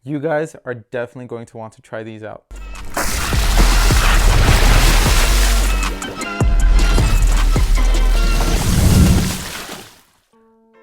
You guys are definitely going to want to try these out.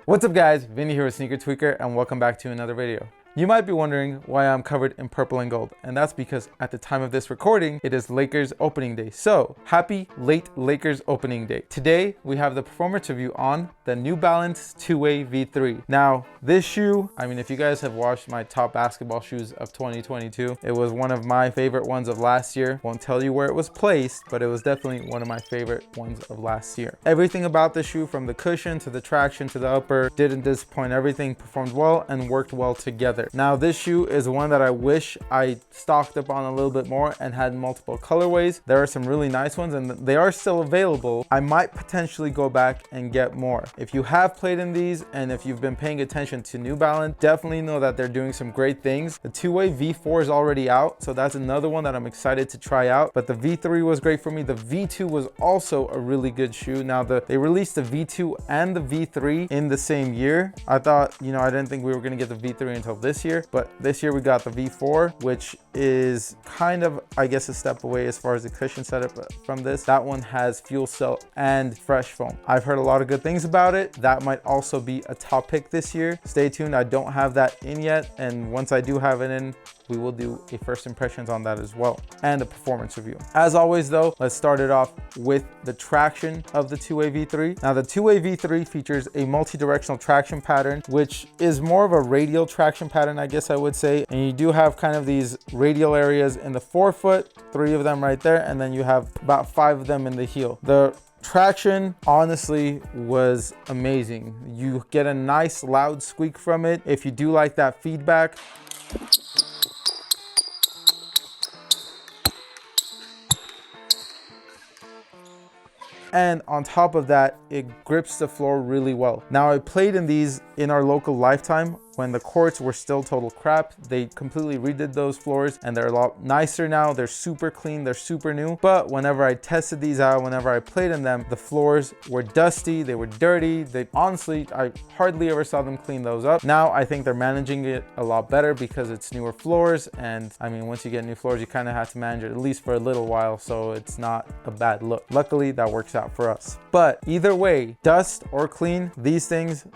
What's up guys, Vinny here with Sneaker Tweaker and welcome back to another video. You might be wondering why I'm covered in purple and gold, and that's because at the time of this recording, it is Lakers opening day. So happy late Lakers opening day. Today, we have the performance review on the New Balance Two Wxy V3. Now, this shoe, I mean, if you guys have watched my top basketball shoes of 2022, it was one of my favorite ones of last year. Won't tell you where it was placed, but it was definitely one of my favorite ones of last year. Everything about the shoe, from the cushion to the traction to the upper, didn't disappoint. Everything performed well and worked well together. Now this shoe is one that I wish I stocked up on a little bit more and had multiple colorways. There are some really nice ones and they are still available. I might potentially go back and get more. If you have played in these and if you've been paying attention to New Balance, definitely know that they're doing some great things. The Two Wxy V4 is already out, so that's another one that I'm excited to try out. But the V3 was great for me. The V2 was also a really good shoe. Now they released the V2 and the V3 in the same year. I thought, you know, I didn't think we were going to get the V3 until this year, but this year we got the V4, which is kind of, I guess, a step away as far as the cushion setup from this. That one has fuel cell and fresh foam. I've heard a lot of good things about it. That might also be a top pick this year. Stay tuned. I don't have that in yet, and once I do have it in, we will do a first impressions on that as well, and a performance review. As always though, let's start it off with the traction of the Two Wxy V3. Now the Two Wxy V3 features a multi-directional traction pattern, which is more of a radial traction pattern, I guess I would say. And you do have kind of these radial areas in the forefoot, 3 of them right there, and then you have about 5 of them in the heel. The traction honestly was amazing. You get a nice loud squeak from it. If you do like that feedback, and on top of that, it grips the floor really well. Now, I played in these in our local Lifetime when the courts were still total crap. They completely redid those floors and they're a lot nicer now. They're super clean, they're super new. But whenever I tested these out, whenever I played in them, the floors were dusty, they were dirty. Honestly, I hardly ever saw them clean those up. Now I think they're managing it a lot better because it's newer floors. And I mean, once you get new floors, you kind of have to manage it at least for a little while, so it's not a bad look. Luckily, that works out for us. But either way, dust or clean, these things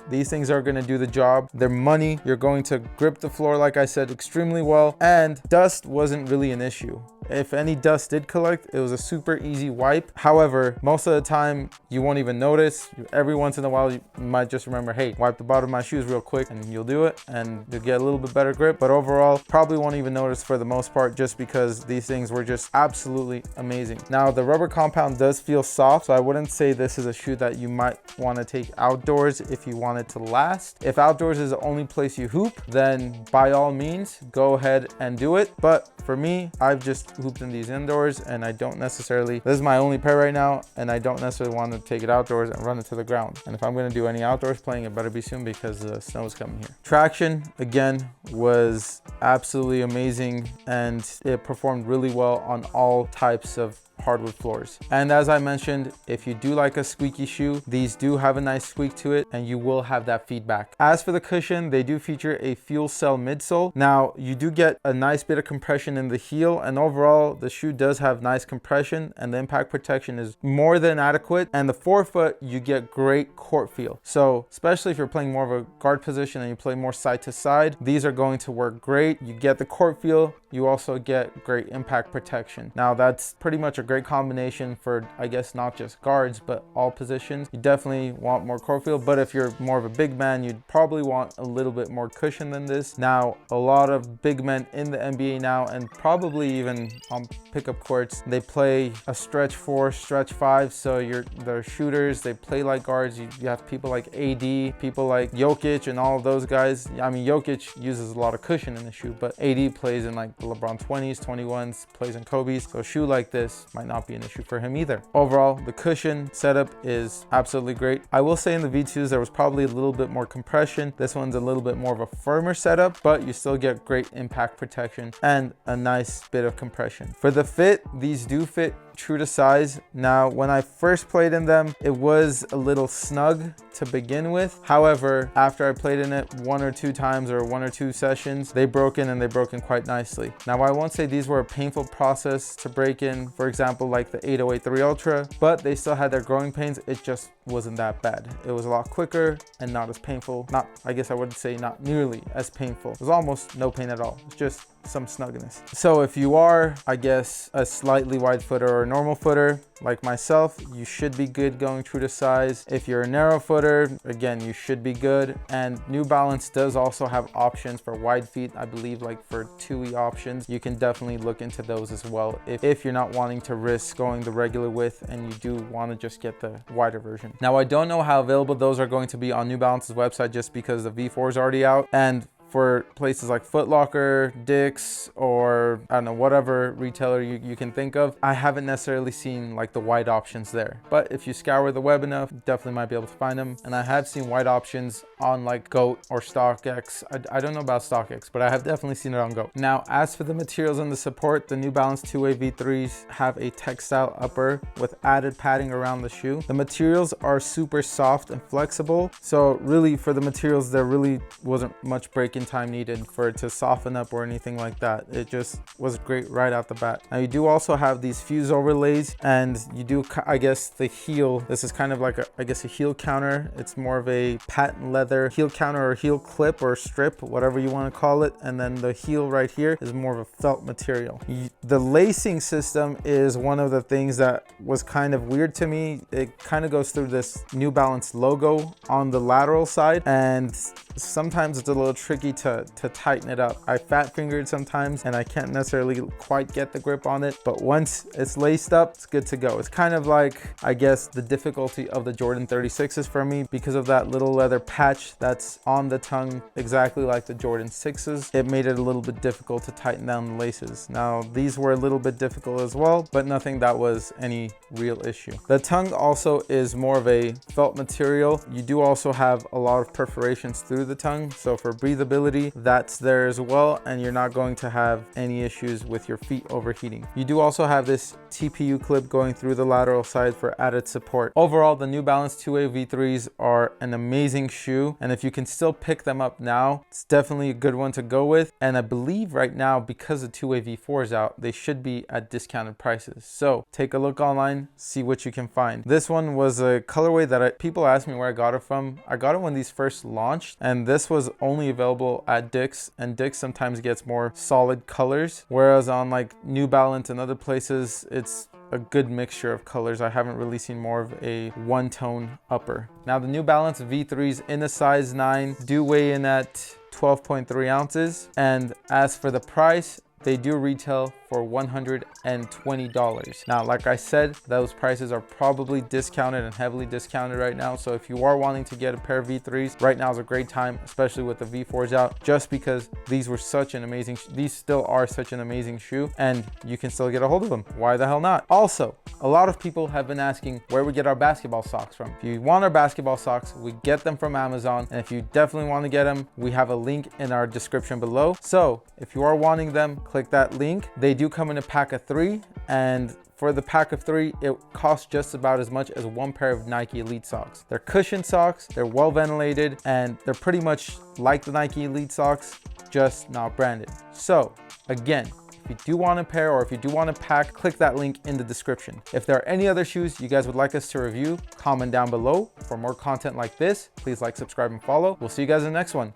are gonna do the job. They're money. You're going to grip the floor, like I said, extremely well, and dust wasn't really an issue. If any dust did collect, it was a super easy wipe. However, most of the time you won't even notice. Every once in a while you might just remember, hey, wipe the bottom of my shoes real quick, and you'll do it and you'll get a little bit better grip. But overall, probably won't even notice for the most part, just because these things were just absolutely amazing. Now the rubber compound does feel soft, so I wouldn't say this is a shoe that you might want to take outdoors if you want it to last. If outdoors is the only place you hoop, then by all means go ahead and do it. But for me, I've just hooped in these indoors, and I don't necessarily, this is my only pair right now, and I don't necessarily want to take it outdoors and run it to the ground. And if I'm going to do any outdoors playing, it better be soon because the snow is coming here. Traction again was absolutely amazing, and it performed really well on all types of hardwood floors. And as I mentioned, if you do like a squeaky shoe, these do have a nice squeak to it, and you will have that feedback. As for the cushion, they do feature a fuel cell midsole. Now you do get a nice bit of compression in the heel, and overall the shoe does have nice compression, and the impact protection is more than adequate. And the forefoot, you get great court feel. So especially if you're playing more of a guard position and you play more side to side, these are going to work great. You get the court feel, you also get great impact protection. Now that's pretty much a great combination for, I guess, not just guards but all positions. You definitely want more court feel, but if you're more of a big man, you'd probably want a little bit more cushion than this. Now a lot of big men in the NBA now, and probably even on pickup courts, they play a stretch 4, stretch 5, so they're shooters, they play like guards. You have people like AD, people like Jokic, and all of those guys. I mean, Jokic uses a lot of cushion in the shoe, but AD plays in like the LeBron 20s, 21s, plays in Kobe's, so a shoe like this might not be an issue for him either. Overall, the cushion setup is absolutely great. I will say in the V2s there was probably a little bit more compression. This one's a little bit more of a firmer setup, but you still get great impact protection and a nice bit of compression. For the fit, these do fit true to size. Now, when I first played in them, it was a little snug to begin with. However, after I played in it 1 or 2 times or 1 or 2 sessions, they broke in, and they broke in quite nicely. Now, I won't say these were a painful process to break in, for example, like the 8083 Ultra, but they still had their growing pains. It just wasn't that bad. It was a lot quicker and not as painful. I guess I would say not nearly as painful. It was almost no pain at all. It's just some snugness. So if you are, I guess, a slightly wide footer or a normal footer like myself, you should be good going true to size. If you're a narrow footer, again, you should be good. And New Balance does also have options for wide feet. I believe like for 2E options, you can definitely look into those as well if you're not wanting to risk going the regular width and you do want to just get the wider version. Now, I don't know how available those are going to be on New Balance's website just because the V4 is already out, and for places like Foot Locker, Dick's, or I don't know, whatever retailer you can think of, I haven't necessarily seen like the wide options there. But if you scour the web enough, you definitely might be able to find them. And I have seen wide options on like GOAT or StockX. I don't know about StockX, but I have definitely seen it on GOAT. Now, as for the materials and the support, the New Balance Two Wxy V3s have a textile upper with added padding around the shoe. The materials are super soft and flexible. So really, for the materials, there really wasn't much break-in time needed for it to soften up or anything like that. It just was great right out the bat. Now, you do also have these fuse overlays, and you do, I guess, the heel. This is kind of like I guess a heel counter. It's more of a patent leather heel counter or heel clip or strip, whatever you want to call it. And then the heel right here is more of a felt material. The lacing system is one of the things that was kind of weird to me. It kind of goes through this New Balance logo on the lateral side, and sometimes it's a little tricky to tighten it up. I fat fingered sometimes and I can't necessarily quite get the grip on it, but once it's laced up, it's good to go. It's kind of like, I guess, the difficulty of the Jordan 36s for me because of that little leather patch that's on the tongue, exactly like the Jordan 6s. It made it a little bit difficult to tighten down the laces. Now, these were a little bit difficult as well, but nothing that was any real issue. The tongue also is more of a felt material. You do also have a lot of perforations through the tongue, so for breathability, that's there as well, and you're not going to have any issues with your feet overheating. You do also have this TPU clip going through the lateral side for added support. Overall, the New Balance Two Wxy V3s are an amazing shoe, and if you can still pick them up now, it's definitely a good one to go with. And I believe right now, because the Two Wxy V4 is out, they should be at discounted prices. So take a look online, see what you can find. This one was a colorway that people asked me where I got it from. I got it when these first launched, and this was only available at Dick's, and Dick's sometimes gets more solid colors, whereas on like New Balance and other places, it's a good mixture of colors. I haven't really seen more of a one-tone upper. Now, the New Balance V3s in a size 9 do weigh in at 12.3 ounces, and as for the price, they do retail for $120. Now, like I said, those prices are probably discounted and heavily discounted right now. So if you are wanting to get a pair of V3s, right now is a great time, especially with the V4s out, just because these were such an amazing, these still are such an amazing shoe, and you can still get a hold of them. Why the hell not? Also, a lot of people have been asking where we get our basketball socks from. If you want our basketball socks, we get them from Amazon. And if you definitely want to get them, we have a link in our description below. So if you are wanting them, click that link. They do come in a pack of 3, and for the pack of 3, it costs just about as much as one pair of Nike Elite socks. They're cushioned socks, they're well ventilated, and they're pretty much like the Nike Elite socks, just not branded. So again, if you do want a pair or if you do want a pack, click that link in the description. If there are any other shoes you guys would like us to review, comment down below. For more content like this, please like, subscribe, and follow. We'll see you guys in the next one.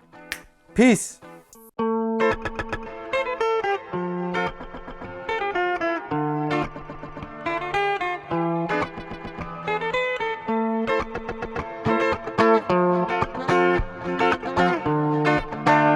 Peace.